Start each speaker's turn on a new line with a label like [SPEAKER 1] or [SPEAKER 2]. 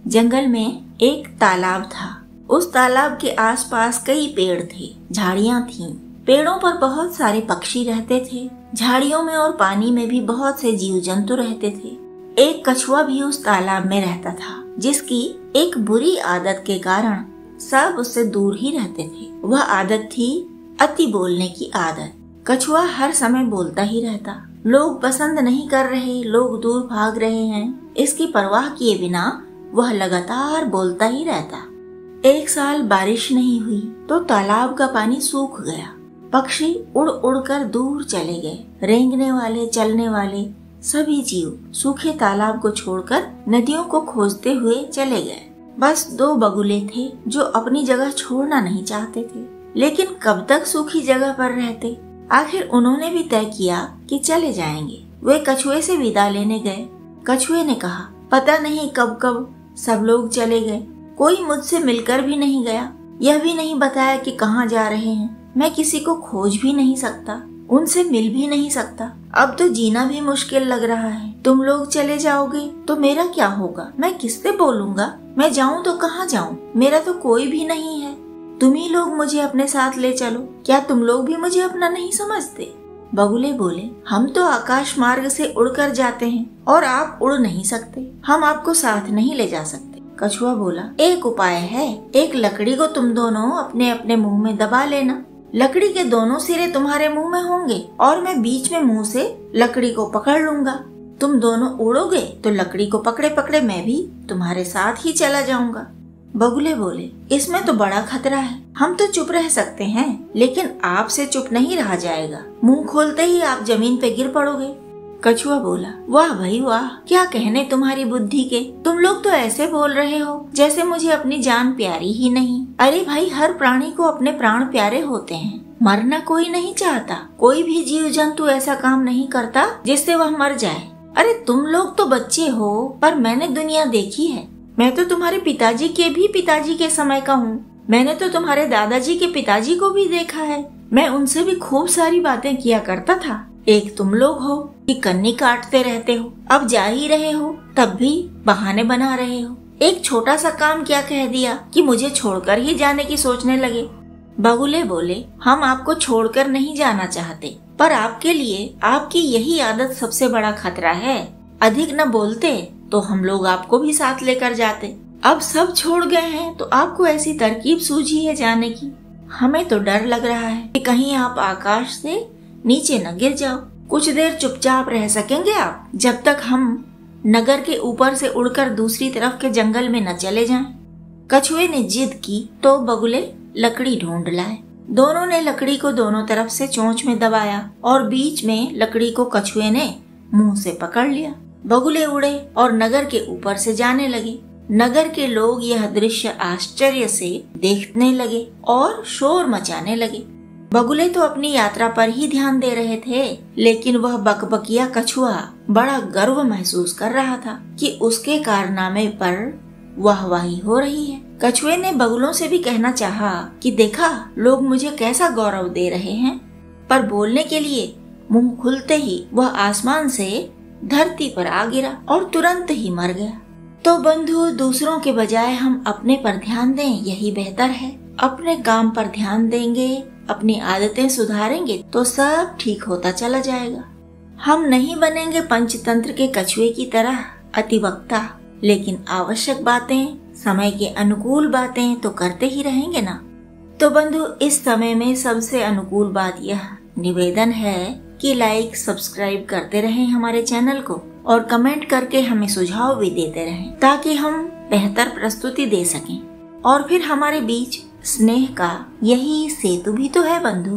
[SPEAKER 1] जंगल में एक तालाब था। उस तालाब के आसपास कई पेड़ थे, झाड़ियाँ थीं। पेड़ों पर बहुत सारे पक्षी रहते थे। झाड़ियों में और पानी में भी बहुत से जीव जंतु रहते थे। एक कछुआ भी उस तालाब में रहता था, जिसकी एक बुरी आदत के कारण सब उससे दूर ही रहते थे। वह आदत थी अति बोलने की आदत। कछुआ हर समय बोलता ही रहता। लोग पसंद नहीं कर रहे, लोग दूर भाग रहे हैं, इसकी परवाह किए बिना वह लगातार बोलता ही रहता। एक साल बारिश नहीं हुई तो तालाब का पानी सूख गया। पक्षी उड़ उड़ कर दूर चले गए। रेंगने वाले, चलने वाले सभी जीव सूखे तालाब को छोड़कर नदियों को खोजते हुए चले गए। बस 2 बगुले थे जो अपनी जगह छोड़ना नहीं चाहते थे, लेकिन कब तक सूखी जगह पर रहते। आखिर उन्होंने भी तय किया कि चले जाएंगे। वे कछुए से विदा लेने गए। कछुए ने कहा, पता नहीं कब कब सब लोग चले गए, कोई मुझसे मिलकर भी नहीं गया, यह भी नहीं बताया कि कहाँ जा रहे हैं। मैं किसी को खोज भी नहीं सकता, उनसे मिल भी नहीं सकता। अब तो जीना भी मुश्किल लग रहा है। तुम लोग चले जाओगे तो मेरा क्या होगा? मैं किससे बोलूँगा? मैं जाऊँ तो कहाँ जाऊँ? मेरा तो कोई भी नहीं है। तुम ही लोग मुझे अपने साथ ले चलो। क्या तुम लोग भी मुझे अपना नहीं समझते? बगुले बोले, हम तो आकाश मार्ग से उड़कर जाते हैं और आप उड़ नहीं सकते, हम आपको साथ नहीं ले जा सकते। कछुआ बोला, एक उपाय है। एक लकड़ी को तुम दोनों अपने अपने मुंह में दबा लेना। लकड़ी के दोनों सिरे तुम्हारे मुंह में होंगे और मैं बीच में मुंह से लकड़ी को पकड़ लूंगा। तुम दोनों उड़ोगे तो लकड़ी को पकड़े पकड़े मैं भी तुम्हारे साथ ही चला जाऊंगा। बगुले बोले, इसमें तो बड़ा खतरा है। हम तो चुप रह सकते हैं, लेकिन आपसे चुप नहीं रहा जाएगा। मुंह खोलते ही आप जमीन पे गिर पड़ोगे। कछुआ बोला, वाह भाई वाह, क्या कहने तुम्हारी बुद्धि के। तुम लोग तो ऐसे बोल रहे हो जैसे मुझे अपनी जान प्यारी ही नहीं। अरे भाई, हर प्राणी को अपने प्राण प्यारे होते हैं। मरना कोई नहीं चाहता। कोई भी जीव जंतु ऐसा काम नहीं करता जिससे वह मर जाए। अरे तुम लोग तो बच्चे हो, पर मैंने दुनिया देखी है। मैं तो तुम्हारे पिताजी के भी पिताजी के समय का हूँ। मैंने तो तुम्हारे दादाजी के पिताजी को भी देखा है। मैं उनसे भी खूब सारी बातें किया करता था। एक तुम लोग हो कि कन्नी काटते रहते हो, अब जा ही रहे हो तब भी बहाने बना रहे हो। एक छोटा सा काम क्या कह दिया कि मुझे छोड़कर ही जाने की सोचने लगे। बगुले बोले, हम आपको छोड़कर नहीं जाना चाहते, पर आपके लिए आपकी यही आदत सबसे बड़ा खतरा है। अधिक न बोलते तो हम लोग आपको भी साथ लेकर जाते। अब सब छोड़ गए हैं तो आपको ऐसी तरकीब सूझी है जाने की। हमें तो डर लग रहा है कि कहीं आप आकाश से नीचे न गिर जाओ। कुछ देर चुपचाप रह सकेंगे आप, जब तक हम नगर के ऊपर से उड़कर दूसरी तरफ के जंगल में न चले जाएं। कछुए ने जिद की तो बगुले लकड़ी ढूंढ लाए। दोनों ने लकड़ी को दोनों तरफ से चोंच में दबाया और बीच में लकड़ी को कछुए ने मुंह से पकड़ लिया। बगुले उड़े और नगर के ऊपर से जाने लगे। नगर के लोग यह दृश्य आश्चर्य से देखने लगे और शोर मचाने लगे। बगुले तो अपनी यात्रा पर ही ध्यान दे रहे थे, लेकिन वह बकबकिया कछुआ बड़ा गर्व महसूस कर रहा था कि उसके कारनामे पर वाहवाही हो रही है। कछुए ने बगुलों से भी कहना चाहा कि देखा, लोग मुझे कैसा गौरव दे रहे हैं, पर बोलने के लिए मुंह खुलते ही वह आसमान से धरती पर आ गिरा और तुरंत ही मर गया। तो बंधु, दूसरों के बजाय हम अपने पर ध्यान दें, यही बेहतर है। अपने काम पर ध्यान देंगे, अपनी आदतें सुधारेंगे तो सब ठीक होता चला जाएगा। हम नहीं बनेंगे पंचतंत्र के कछुए की तरह अतिवक्ता, लेकिन आवश्यक बातें, समय के अनुकूल बातें तो करते ही रहेंगे ना। तो बंधु, इस समय में सबसे अनुकूल बात यह निवेदन है कि लाइक सब्सक्राइब करते रहें हमारे चैनल को और कमेंट करके हमें सुझाव भी देते रहें, ताकि हम बेहतर प्रस्तुति दे सकें। और फिर हमारे बीच स्नेह का यही सेतु भी तो है बंधु।